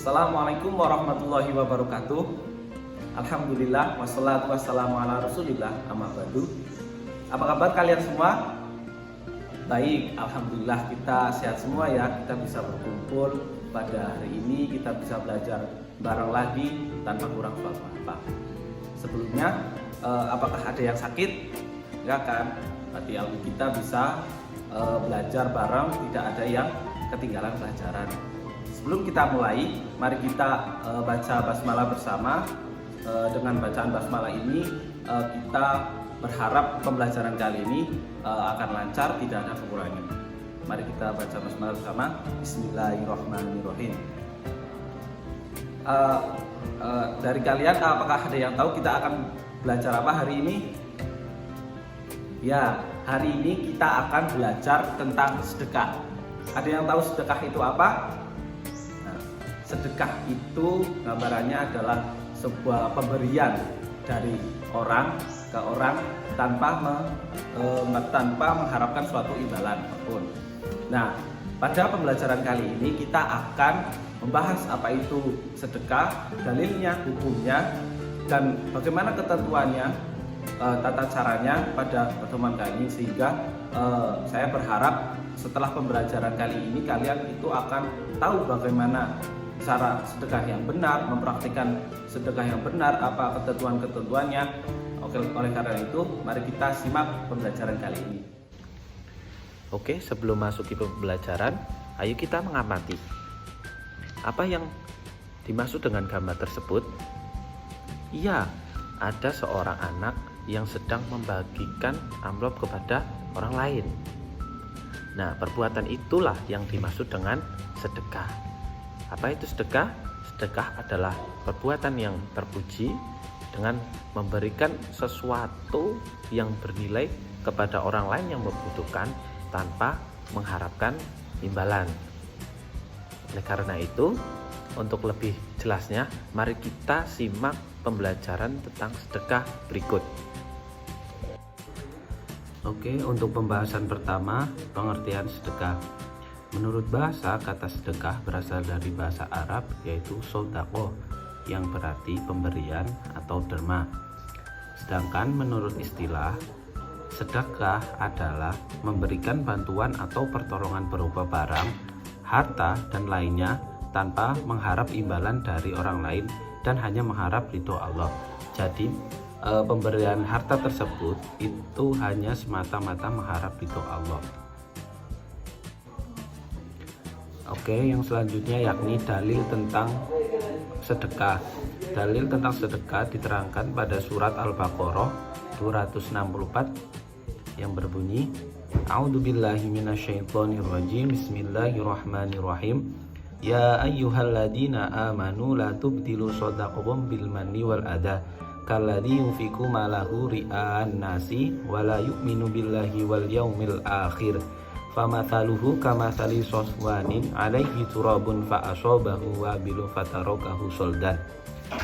Assalamualaikum warahmatullahi wabarakatuh. Alhamdulillah wassalatu wassalamu ala rasulillah, amma ba'du. Apa kabar kalian semua? Baik, alhamdulillah kita sehat semua ya. Kita bisa berkumpul pada hari ini, kita bisa belajar bareng lagi tanpa kurang suatu apa. Sebelumnya, apakah ada yang sakit? Enggak kan? Berarti kita bisa belajar bareng, tidak ada yang ketinggalan pelajaran. Sebelum kita mulai, mari kita baca basmalah bersama. Dengan bacaan basmalah ini kita berharap pembelajaran kali ini akan lancar, tidak ada kekurangan. Mari kita baca basmalah bersama. Bismillahirrahmanirrahim. Dari kalian, apakah ada yang tahu kita akan belajar apa hari ini? Ya, hari ini kita akan belajar tentang sedekah. Ada yang tahu sedekah itu apa? Sedekah itu gambarannya adalah sebuah pemberian dari orang ke orang tanpa mengharapkan suatu imbalan apapun. Nah, pada pembelajaran kali ini kita akan membahas apa itu sedekah, dalilnya, hukumnya, dan bagaimana ketentuannya, tata caranya pada pertemuan kali ini, sehingga saya berharap setelah pembelajaran kali ini kalian itu akan tahu bagaimana cara sedekah yang benar, mempraktikkan sedekah yang benar, apa ketentuan-ketentuannya. Oleh karena itu, mari kita simak pembelajaran kali ini. Oke, sebelum masuk ke pembelajaran, ayo kita mengamati apa yang dimaksud dengan gambar tersebut. Iya, ada seorang anak yang sedang membagikan amplop kepada orang lain. Nah, perbuatan itulah yang dimaksud dengan sedekah. Apa itu sedekah? Sedekah adalah perbuatan yang terpuji dengan memberikan sesuatu yang bernilai kepada orang lain yang membutuhkan tanpa mengharapkan imbalan. Oleh karena itu, untuk lebih jelasnya, mari kita simak pembelajaran tentang sedekah berikut. Oke, untuk pembahasan pertama, pengertian sedekah. Menurut bahasa, kata sedekah berasal dari bahasa Arab, yaitu sodaqoh, yang berarti pemberian atau derma. Sedangkan menurut istilah, sedekah adalah memberikan bantuan atau pertolongan berupa barang, harta, dan lainnya tanpa mengharap imbalan dari orang lain dan hanya mengharap ridho Allah. Jadi, pemberian harta tersebut itu hanya semata-mata mengharap ridho Allah. Oke, yang selanjutnya yakni dalil tentang sedekah. Dalil tentang sedekah diterangkan pada surat Al-Baqarah 264 yang berbunyi, A'udzubillahi minasyaitonirrajim, Bismillahirrahmanirrahim. Ya ayyuhalladzina amanu la tubtilu shadaqakum bil manni wal adha kalladzi yunfiqu malahu ri'an nasi wa la yu'minu billahi wal yaumil akhir. Famathaluhu kamathali sofwanin alaihi turabun fa'asobahu wabilu fatarakahu soldan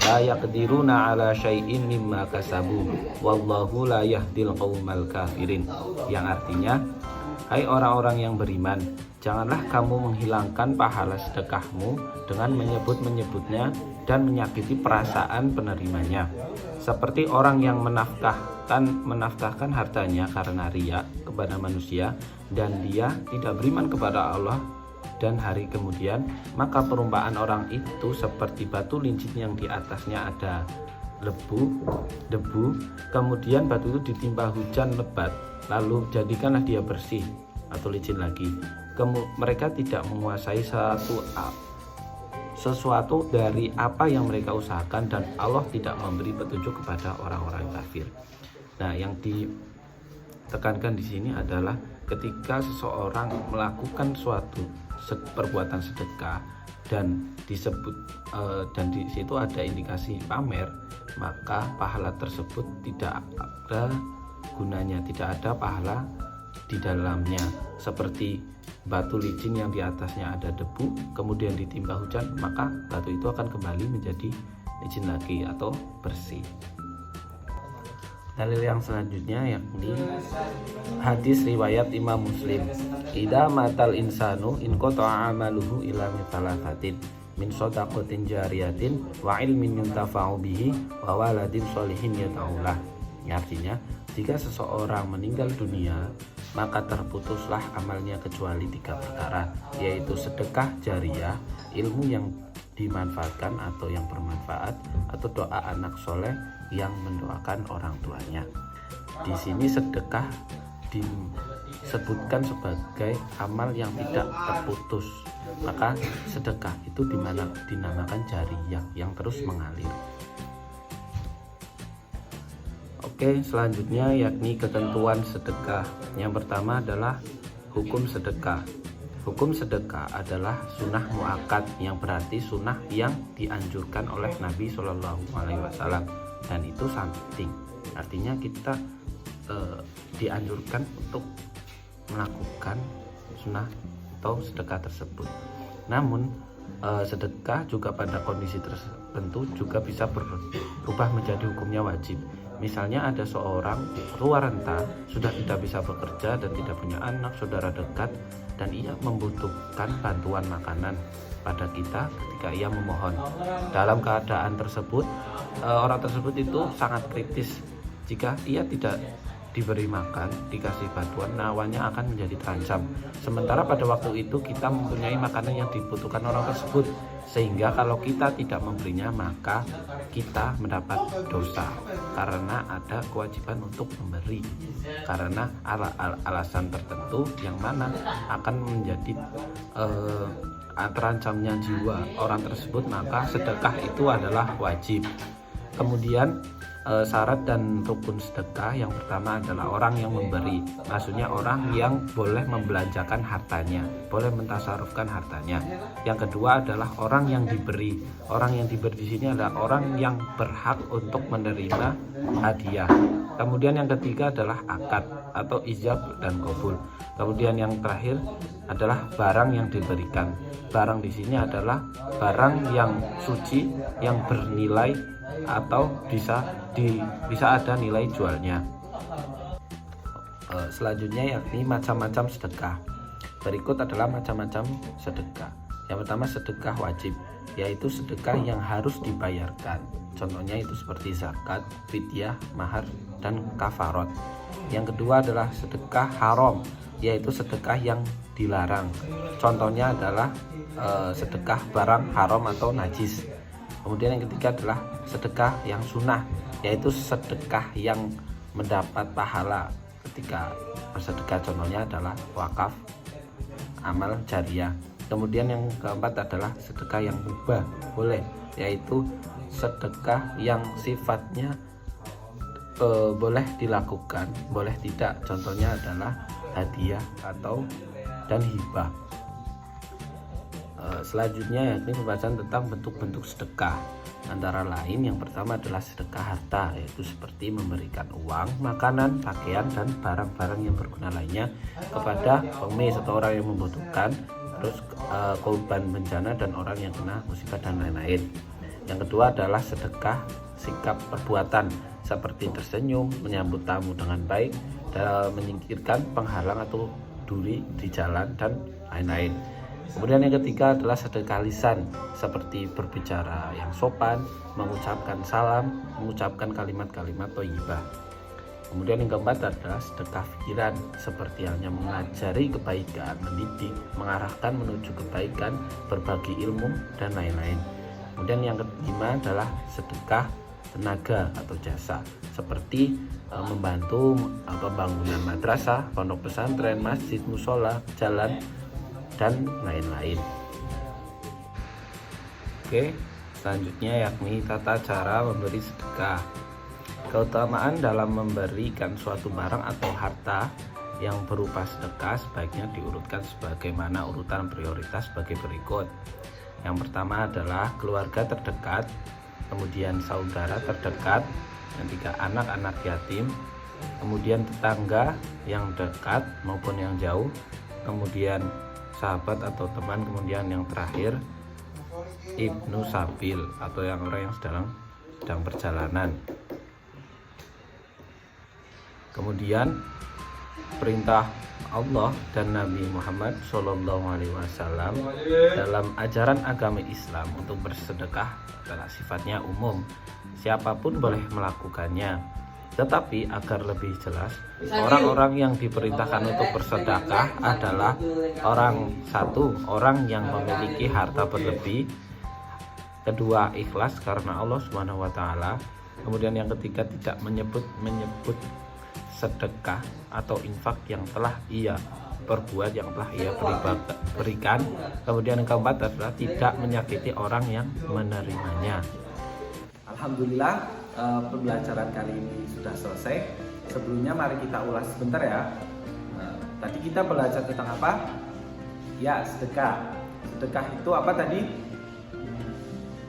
la yaqdiruna ala syai'in mimma kasabu wallahu la yahdil qaumal kafirin. Yang artinya, hai orang-orang yang beriman, janganlah kamu menghilangkan pahala sedekahmu dengan menyebut-menyebutnya dan menyakiti perasaan penerimanya, seperti orang yang menafkahkan hartanya karena riya kepada manusia dan dia tidak beriman kepada Allah dan hari kemudian, maka perumpamaan orang itu seperti batu licin yang di atasnya ada debu, kemudian batu itu ditimpa hujan lebat, lalu jadikanlah dia bersih atau licin lagi. Mereka tidak menguasai sesuatu dari apa yang mereka usahakan dan Allah tidak memberi petunjuk kepada orang-orang kafir. Nah, yang ditekankan di sini adalah ketika seseorang melakukan suatu perbuatan sedekah dan disebut dan di situ ada indikasi pamer, maka pahala tersebut tidak ada gunanya, tidak ada pahala di dalamnya, seperti batu licin yang di atasnya ada debu kemudian ditimpa hujan, maka batu itu akan kembali menjadi licin lagi atau bersih. Dalil yang selanjutnya yakni hadis riwayat Imam Muslim, idza matal insanu in qata'a amaluhu ila mitalafatin. min shadaqatin jariyatin wa ilmin yuntafa'u bihi wa waladin sholihin yad'ulah. Artinya, jika seseorang meninggal dunia, maka terputuslah amalnya kecuali 3 perkara, yaitu sedekah jariyah, ilmu yang dimanfaatkan atau yang bermanfaat, atau doa anak soleh yang mendoakan orang tuanya. Di sini sedekah disebutkan sebagai amal yang tidak terputus, maka sedekah itu dinamakan jariyah yang terus mengalir. Oke, selanjutnya yakni ketentuan sedekah. Yang pertama adalah hukum sedekah. Hukum sedekah adalah sunnah muakkad, yang berarti sunnah yang dianjurkan oleh Nabi Shallallahu Alaihi Wasallam, dan itu something. Artinya kita dianjurkan untuk melakukan sunnah atau sedekah tersebut. Namun sedekah juga pada kondisi tertentu juga bisa berubah menjadi hukumnya wajib. Misalnya ada seorang tua renta, sudah tidak bisa bekerja dan tidak punya anak, saudara dekat, dan ia membutuhkan bantuan makanan pada kita ketika ia memohon. Dalam keadaan tersebut, orang tersebut itu sangat kritis. Jika ia tidak diberi makan, dikasih bantuan, nyawanya akan menjadi terancam. Sementara pada waktu itu kita mempunyai makanan yang dibutuhkan orang tersebut, sehingga kalau kita tidak memberinya maka kita mendapat dosa karena ada kewajiban untuk memberi, karena alasan tertentu yang mana akan menjadi terancamnya jiwa orang tersebut, maka sedekah itu adalah wajib. Kemudian syarat dan rukun sedekah yang pertama adalah orang yang memberi, maksudnya orang yang boleh membelanjakan hartanya, boleh mentasarufkan hartanya. Yang kedua adalah orang yang diberi. Orang yang diberi di sini adalah orang yang berhak untuk menerima hadiah. Kemudian yang ketiga adalah akad atau ijab dan qabul. Kemudian yang terakhir adalah barang yang diberikan. Barang di sini adalah barang yang suci, yang bernilai atau bisa ada nilai jualnya. Selanjutnya yakni macam-macam sedekah. Berikut adalah macam-macam sedekah. Yang pertama sedekah wajib, yaitu sedekah yang harus dibayarkan. Contohnya itu seperti zakat, fidyah, mahar, dan kafarot. Yang kedua adalah sedekah haram, yaitu sedekah yang dilarang. Contohnya adalah sedekah barang haram atau najis. Kemudian yang ketiga adalah sedekah yang sunnah, yaitu sedekah yang mendapat pahala ketika bersedekah. Contohnya adalah wakaf, amal jariyah. Kemudian yang keempat adalah sedekah yang mubah, boleh, yaitu sedekah yang sifatnya boleh dilakukan, boleh tidak. Contohnya adalah hadiah atau dan hibah. Selanjutnya yakni pembahasan tentang bentuk-bentuk sedekah. Antara lain yang pertama adalah sedekah harta, yaitu seperti memberikan uang, makanan, pakaian, dan barang-barang yang berguna lainnya kepada pengemis atau orang yang membutuhkan, terus korban bencana dan orang yang kena musibah dan lain-lain. Yang kedua adalah sedekah sikap perbuatan, seperti tersenyum, menyambut tamu dengan baik, dan menyingkirkan penghalang atau duri di jalan, dan lain-lain. Kemudian yang ketiga adalah sedekah lisan, seperti berbicara yang sopan, mengucapkan salam, mengucapkan kalimat-kalimat thayyibah. Kemudian yang keempat adalah sedekah pikiran, seperti halnya mengajari kebaikan, mendidik, mengarahkan menuju kebaikan, berbagi ilmu, dan lain-lain. Kemudian yang kelima adalah sedekah tenaga atau jasa, seperti membantu pembangunan madrasah, pondok pesantren, masjid, musola, jalan, dan lain-lain. Oke, selanjutnya yakni tata cara memberi sedekah. Keutamaan dalam memberikan suatu barang atau harta yang berupa sedekah sebaiknya diurutkan sebagaimana urutan prioritas sebagai berikut. Yang pertama adalah keluarga terdekat, kemudian saudara terdekat, yang ketiga anak-anak yatim, kemudian tetangga yang dekat maupun yang jauh, kemudian sahabat atau teman, kemudian yang terakhir ibnu sabil atau yang orang yang sedang perjalanan. Kemudian perintah Allah dan Nabi Muhammad SAW dalam ajaran agama Islam untuk bersedekah adalah sifatnya umum. Siapapun boleh melakukannya. Tetapi agar lebih jelas, orang-orang yang diperintahkan untuk bersedekah adalah orang yang memiliki harta berlebih, kedua ikhlas karena Allah Subhanahu wa taala, kemudian yang ketiga tidak menyebut sedekah atau infak yang telah ia perbuat, yang telah ia berikan, kemudian yang keempat adalah tidak menyakiti orang yang menerimanya. Alhamdulillah, pembelajaran kali ini sudah selesai. Sebelumnya mari kita ulas sebentar ya. Tadi kita belajar tentang apa? Ya, sedekah. Sedekah itu apa tadi?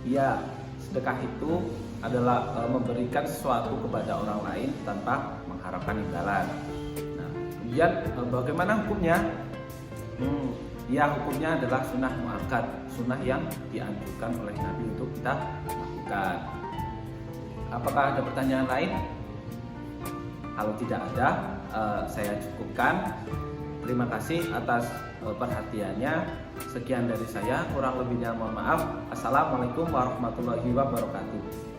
Ya, sedekah itu adalah memberikan sesuatu kepada orang lain tanpa mengharapkan imbalan. Nah, kemudian bagaimana hukumnya? Ya, hukumnya adalah sunnah muakkad, sunnah yang dianjurkan oleh Nabi untuk kita lakukan. Apakah ada pertanyaan lain? Kalau tidak ada, saya cukupkan. Terima kasih atas perhatiannya. Sekian dari saya, kurang lebihnya mohon maaf. Assalamualaikum warahmatullahi wabarakatuh.